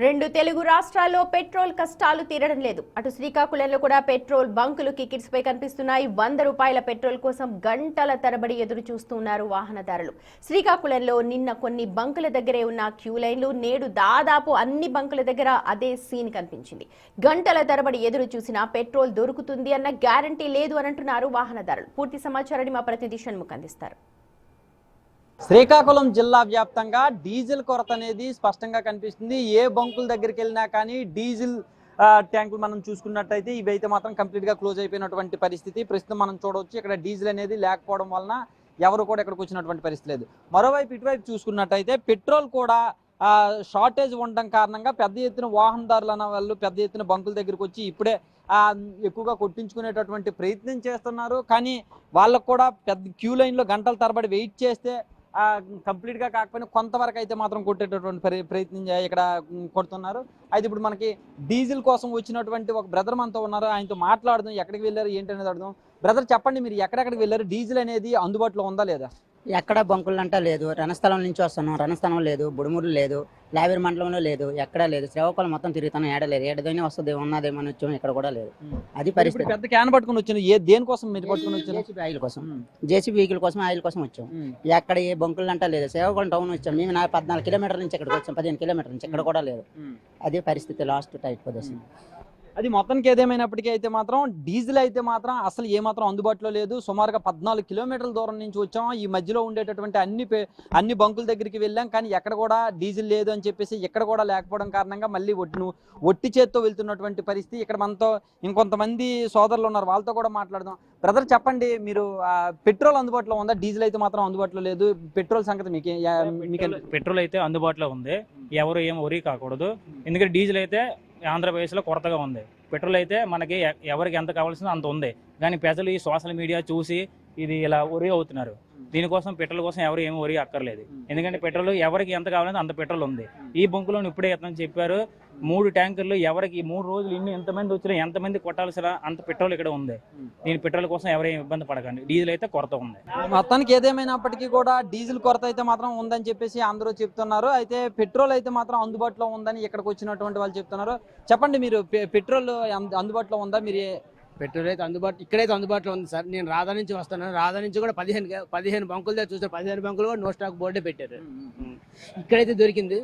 రెండు తెలుగు రాష్ట్రాల్లో పెట్రోల్ కష్టాలు తీరడం లేదు. అటు శ్రీకాకుళంలో కూడా పెట్రోల్ బంకులు కిక్కిట్స్ పై కనిపిస్తున్నాయి. 100 రూపాయల పెట్రోల్ కోసం గంటల తరబడి ఎదురు చూస్తున్నారు వాహనదారులు. శ్రీకాకుళంలో నిన్న కొన్ని బంకుల దగ్గరే ఉన్న క్యూ లైన్లు, నేడు దాదాపు అన్ని బంకుల దగ్గర అదే సీన్ కనిపించింది. గంటల తరబడి ఎదురు చూసినా పెట్రోల్ దొరుకుతుంది అన్న గ్యారంటీ లేదు అని అంటున్నారు వాహనదారులు. పూర్తి సమాచారాన్ని మా ప్రతినిధి షణ్ముఖ్ అందిస్తారు. శ్రీకాకుళం జిల్లా వ్యాప్తంగా డీజిల్ కొరత అనేది స్పష్టంగా కనిపిస్తుంది. ఏ బంకుల దగ్గరికి వెళ్ళినా కానీ డీజిల్ ట్యాంకులు మనం చూసుకున్నట్టయితే ఇవైతే మాత్రం కంప్లీట్గా క్లోజ్ అయిపోయినటువంటి పరిస్థితి ప్రస్తుతం మనం చూడవచ్చు. ఇక్కడ డీజిల్ అనేది లేకపోవడం వలన ఎవరు కూడా ఇక్కడికి వచ్చినటువంటి పరిస్థితి లేదు. మరోవైపు ఇటువైపు చూసుకున్నట్టయితే పెట్రోల్ కూడా షార్టేజ్ ఉండడం కారణంగా పెద్ద ఎత్తున వాహనదారులు అన్న వాళ్ళు పెద్ద ఎత్తున బంకుల దగ్గరికి వచ్చి ఇప్పుడే ఎక్కువగా కొట్టించుకునేటటువంటి ప్రయత్నం చేస్తున్నారు. కానీ వాళ్ళకు కూడా పెద్ద క్యూ లైన్లో గంటల తరబడి వెయిట్ చేస్తే కంప్లీట్గా కాకపోయినా కొంతవరకు అయితే మాత్రం కొట్టేటటువంటి ప్రయత్నం ఇక్కడ కొడుతున్నారు. అయితే ఇప్పుడు మనకి డీజిల్ కోసం వచ్చినటువంటి ఒక బ్రదర్ మనతో ఉన్నారు. ఆయనతో మాట్లాడదాం, ఎక్కడికి వెళ్ళారు ఏంటి అనేది అడదాం. బ్రదర్ చెప్పండి, మీరు ఎక్కడెక్కడికి వెళ్ళారు? డీజిల్ అనేది అందుబాటులో ఉందా లేదా? ఎక్కడ బంకులు అంటా లేదు. రణస్థలం నుంచి వస్తున్నాం, రణస్థలం లేదు, బుడుమూరు లేదు, లావేరు మండలంలో లేదు, ఎక్కడా లేదు. శ్రీకాకుళం మొత్తం తిరుగుతాను, ఏడలేదు. ఏడదైనా వస్తుంది, ఉన్నదేమని వచ్చాం, ఇక్కడ కూడా లేదు. అది పరిస్థితి. పెద్ద క్యాన్ పట్టుకుని వచ్చాను. దేనికోసం మీరు పట్టుకుని వచ్చాను? జేసీబీ ఆయిల్ కోసం, జేసీబీ వెహికల్ కోసం, ఆయిల్ కోసం వచ్చాం. ఎక్కడ ఏ బంకులు అంటా లేదు. శ్రీకాకుళం టౌన్ వచ్చాం మేము. 14 కిలోమీటర్ల నుంచి ఇక్కడికి వచ్చాం, 15 కిలోమీటర్ల నుంచి ఇక్కడ కూడా లేదు. అదే పరిస్థితి లాస్ట్ టైట్ పొజిషన్. అది మొత్తానికి ఏదేమైనప్పటికీ అయితే మాత్రం డీజిల్ అయితే మాత్రం అసలు ఏమాత్రం అందుబాటులో లేదు. సుమారుగా 14 కిలోమీటర్ల దూరం నుంచి వచ్చాం. ఈ మధ్యలో ఉండేటటువంటి అన్ని బంకుల దగ్గరికి వెళ్ళాం, కానీ ఎక్కడ కూడా డీజిల్ లేదు అని చెప్పేసి ఇక్కడ కూడా లేకపోవడం కారణంగా మళ్ళీ ఒట్టి చేత్తో వెళ్తున్నటువంటి పరిస్థితి. ఇక్కడ మనతో ఇంకొంతమంది సోదరులు ఉన్నారు, వాళ్ళతో కూడా మాట్లాడదాం. బ్రదర్ చెప్పండి, మీరు పెట్రోల్ అందుబాటులో ఉందా? డీజిల్ అయితే మాత్రం అందుబాటులో లేదు. పెట్రోల్ సంగతి మీకు పెట్రోల్ అయితే అందుబాటులో ఉంది, ఎవరు ఏం వరీ కాకూడదు. ఎందుకంటే డీజిల్ అయితే ఆంధ్రప్రదేశ్లో కొరతగా ఉంది. పెట్రోల్ అయితే మనకి ఎవరికి ఎంత కావాల్సిందో అంత ఉంది. కానీ ప్రజలు ఈ సోషల్ మీడియా చూసి ఇది ఇలా వరి అవుతున్నారు. దీనికోసం పెట్రోల్ కోసం ఎవరు ఏమి వరి అక్కర్లేదు. ఎందుకంటే పెట్రోల్ ఎవరికి ఎంత కావాలంటే అంత పెట్రోల్ ఉంది. ఈ బంకులో ఇప్పుడే ఎత్తని చెప్పారు, 3 ట్యాంకర్లు ఎవరికి 3 రోజులు ఎంతమంది వచ్చినా ఎంతమంది కొట్టాల్సిన అంత పెట్రోల్ ఇక్కడ ఉంది. దీని పెట్రోల్ కోసం ఎవరేం ఇబ్బంది పడకండి. డీజిల్ అయితే కొరత ఉంది. మొత్తానికి ఏదేమైనప్పటికీ కూడా డీజిల్ కొరత అయితే మాత్రం ఉందని చెప్పేసి అందరూ చెప్తున్నారు. అయితే పెట్రోల్ అయితే మాత్రం అందుబాటులో ఉందని ఇక్కడికి వచ్చినటువంటి వాళ్ళు చెప్తున్నారు. చెప్పండి, మీరు పెట్రోల్ అందుబాటులో ఉందా? మీరు పెట్రోల్ అయితే ఇక్కడైతే అందుబాటులో ఉంది సార్. నేను రాధా నుంచి వస్తున్నాను. రాధా నుంచి కూడా 15 బంకుల దగ్గర చూసాను. 15 బంకులు కూడా నో స్టాక్ బోర్డే పెట్టారు. ఇక్కడైతే దొరికింది,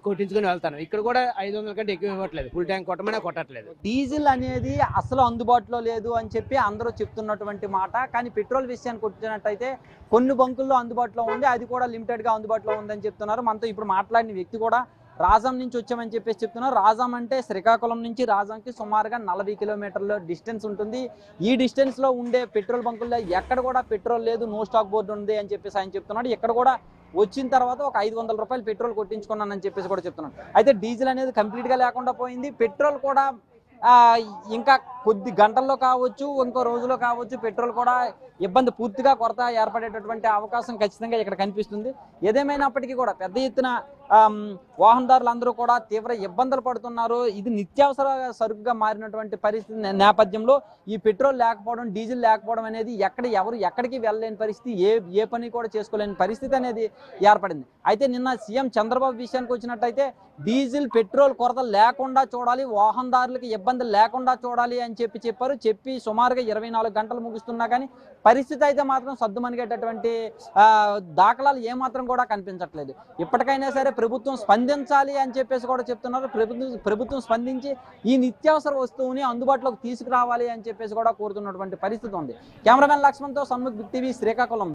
కొట్టించుకొని వెళ్తాను. ఇక్కడ కూడా 500 కంటే ఎక్కువ ఇవ్వట్లేదు. ఫుల్ ట్యాంక్ కొట్టమనే కొట్టట్లేదు. డీజిల్ అనేది అసలు అందుబాటులో లేదు అని చెప్పి అందరూ చెప్తున్నటువంటి మాట. కానీ పెట్రోల్ విషయానికి వచ్చినట్టయితే కొన్ని బంకుల్లో అందుబాటులో ఉంది, అది కూడా లిమిటెడ్గా అందుబాటులో ఉందని చెప్తున్నారు. మనతో ఇప్పుడు మాట్లాడిన వ్యక్తి కూడా రాజాం నుంచి వచ్చామని చెప్పేసి చెప్తున్నారు. రాజాం అంటే శ్రీకాకుళం నుంచి రాజాంకి సుమారుగా 40 కిలోమీటర్ల డిస్టెన్స్ ఉంటుంది. ఈ డిస్టెన్స్లో ఉండే పెట్రోల్ బంకుల్లో ఎక్కడ కూడా పెట్రోల్ లేదు, నో స్టాక్ బోర్డు ఉంది అని చెప్పేసి ఆయన చెప్తున్నాడు. ఇక్కడ కూడా వచ్చిన తర్వాత ఒక 500 రూపాయలు పెట్రోల్ కొట్టించుకున్నానని చెప్పేసి కూడా చెప్తున్నాడు. అయితే డీజిల్ అనేది కంప్లీట్గా లేకుండా పోయింది. పెట్రోల్ కూడా ఇంకా కొద్ది గంటల్లో కావచ్చు, ఇంకో రోజులో కావచ్చు, పెట్రోల్ కూడా ఇబ్బంది పూర్తిగా కొరత ఏర్పడేటటువంటి అవకాశం ఖచ్చితంగా ఇక్కడ కనిపిస్తుంది. ఏదేమైనప్పటికీ కూడా పెద్ద ఎత్తున వాహనదారులందరూ కూడా తీవ్ర ఇబ్బందులు పడుతున్నారు. ఇది నిత్యావసర సరుకుగా మారినటువంటి పరిస్థితి నేపథ్యంలో ఈ పెట్రోల్ లేకపోవడం, డీజిల్ లేకపోవడం అనేది ఎవరు ఎక్కడికి వెళ్ళలేని పరిస్థితి, ఏ పని కూడా చేసుకోలేని పరిస్థితి అనేది ఏర్పడింది. అయితే నిన్న సీఎం చంద్రబాబు విషయానికి వచ్చినట్టయితే డీజిల్ పెట్రోల్ కొరత లేకుండా చూడాలి, వాహనదారులకు ఇబ్బంది లేకుండా చూడాలి అని చెప్పారు. సుమారుగా 24 గంటలు ముగుస్తున్నా కానీ పరిస్థితి అయితే మాత్రం సద్దుమణిగేటటువంటి దాఖలాలు ఏమాత్రం కూడా కనిపించట్లేదు. ఇప్పటికైనా సరే ప్రభుత్వం స్పందించాలి అని చెప్పేసి కూడా చెప్తున్నారు. ప్రభుత్వం స్పందించి ఈ నిత్యావసర వస్తువుని అందుబాటులోకి తీసుకురావాలి అని చెప్పేసి కూడా కోరుతున్నటువంటి పరిస్థితి ఉంది. కెమెరామెన్ లక్ష్మణ్తో షణ్ముఖ్, బిగ్ టీవీ, శ్రీకాకుళం.